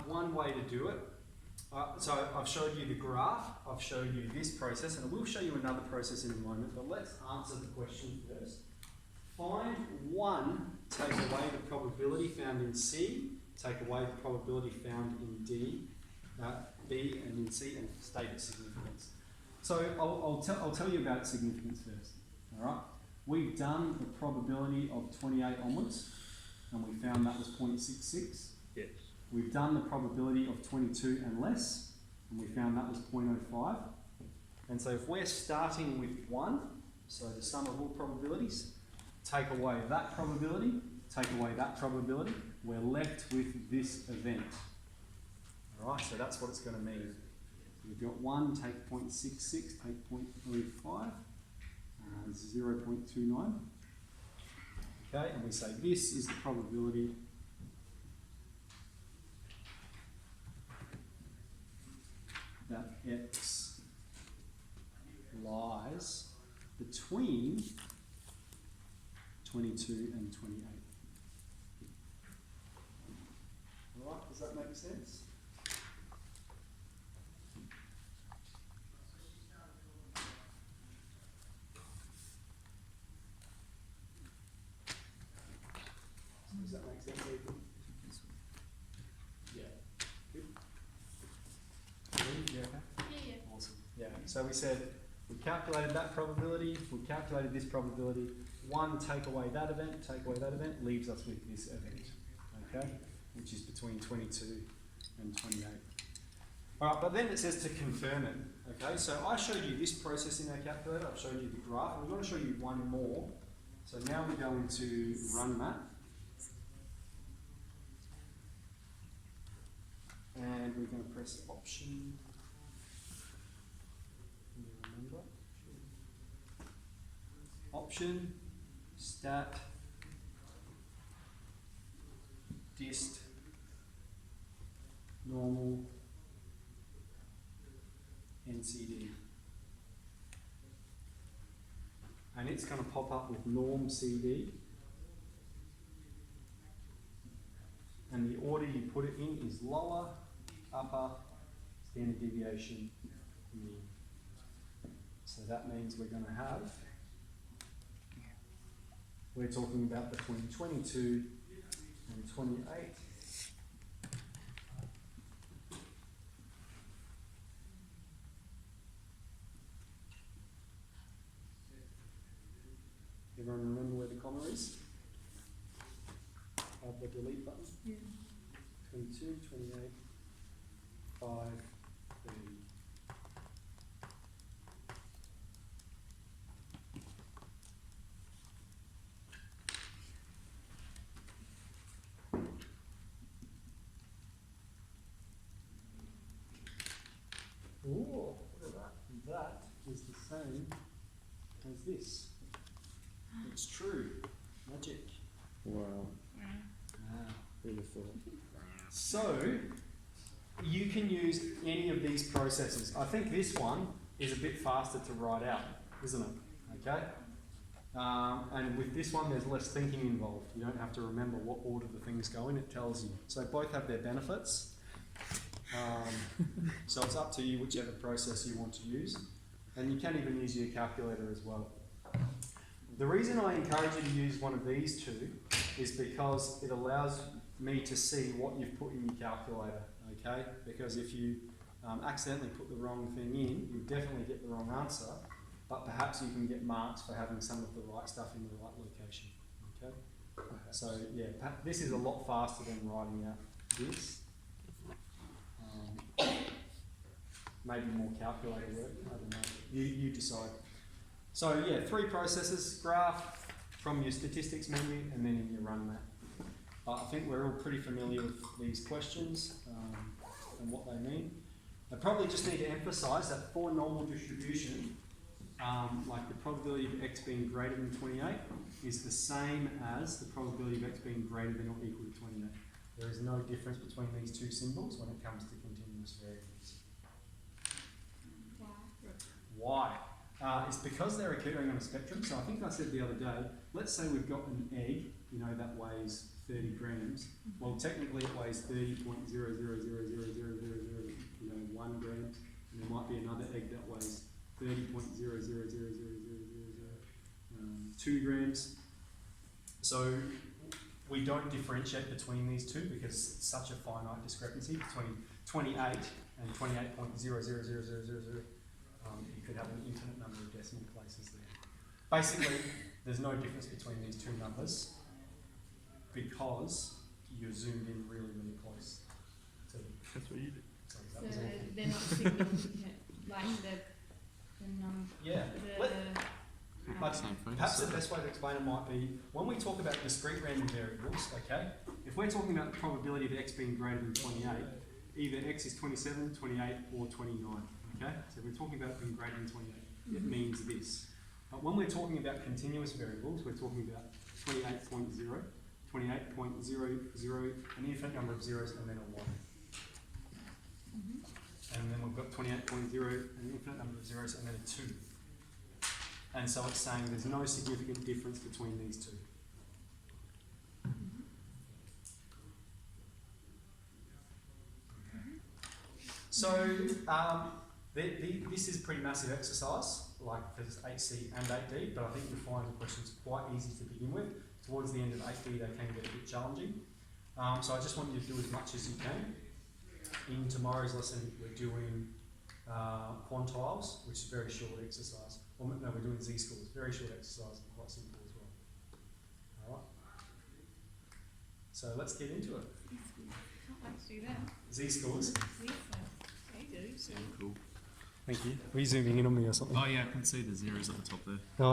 one way to do it. So I've showed you the graph, I've showed you this process, and I will show you another process in a moment, but let's answer the question first. Find one, take away the probability found in C, take away the probability found in D, B and in C, and state its significance. So I'll tell you about significance first, all right? We've done the probability of 28 onwards, and we found that was 0.66. Yes. We've done the probability of 22 and less, and we found that was 0.05. And so if we're starting with 1, so the sum of all probabilities, take away that probability, take away that probability, we're left with this event. All right, so that's what it's going to mean. We've got 1, take 0.66, take 0.05, 0.29. Okay, and we say this is the probability that X lies between 22 and 28. All right, does that make sense? Does that make sense, Ethan? Yeah. Good. Yeah, okay? Yeah. Awesome. Yeah, so we said we calculated that probability, we calculated this probability. 1, take away that event, leaves us with this event, okay? Which is between 22 and 28. All right, but then it says to confirm it, okay? So I showed you this process in our calculator, I've showed you the graph, and we're going to show you one more. So now we go into run math. And we're going to press option. Can you remember? Option, stat, dist, normal, NCD. And it's going to pop up with norm CD. And the order you put it in is lower, upper, standard deviation, mean. So that means we're going to have, we're talking about between 22 and 28. Everyone remember where the comma is? The delete button? Yeah. 22, 28, 5, 30. Ooh, look at that. That is the same as this. It's true. Magic. Wow. Wow. Who'd have thought? So, you can use any of these processes. I think this one is a bit faster to write out, isn't it? Okay? And with this one, there's less thinking involved. You don't have to remember what order the things go in, it tells you. So both have their benefits. So it's up to you whichever process you want to use. And you can even use your calculator as well. The reason I encourage you to use one of these two is because it allows me to see what you've put in your calculator, okay? Because if you accidentally put the wrong thing in, you definitely get the wrong answer, but perhaps you can get marks for having some of the right stuff in the right location, okay? So yeah, this is a lot faster than writing out this. Maybe more calculator work, I don't know, you decide. So yeah, 3 processes, graph, from your statistics menu, and then in your run math. I think we're all pretty familiar with these questions and what they mean. I probably just need to emphasise that for normal distribution, like the probability of x being greater than 28 is the same as the probability of x being greater than or equal to 28. There is no difference between these two symbols when it comes to continuous variables. Why? Why? is because they're occurring on a spectrum. So I think I said the other day, let's say we've got an egg, you know, that weighs 30 grams. Well, technically it weighs 30.0000000, you know, 1 grams. And there might be another egg that weighs 30.0000002 grams. So we don't differentiate between these two because it's such a finite discrepancy between 28 and 28.00000. You could have an infinite number of decimal places there. Basically, there's no difference between these two numbers because you're zoomed in really, really close to them. That's what you do. Sorry, So that was awful. they're not significant, like the Yeah. perhaps Perhaps the best way to explain it might be, when we talk about discrete random variables, okay, if we're talking about the probability of x being greater than 28, either x is 27, 28, or 29, okay? So if we're talking about it being greater than 28, it means this. But when we're talking about continuous variables, we're talking about 28.0, 28.00, an infinite number of zeros, and then a 1. And then we've got 28.0, an infinite number of zeros, and then a 2. And so it's saying there's no significant difference between these two. So this is a pretty massive exercise, like for 8C and 8D, but I think you'll find the questions quite easy to begin with. Towards the end of 8D, they can get a bit challenging. So I just want you to do as much as you can. In tomorrow's lesson, we're doing quantiles, which is a very short exercise. Well, no, we're doing z-scores, very short exercise and quite simple as well. All right. So let's get into it. Can't wait to do that. Z-scores. They do. Cool. Thank you. Were you zooming in on me or something? Oh yeah, I can see the zeros at the top there. Oh,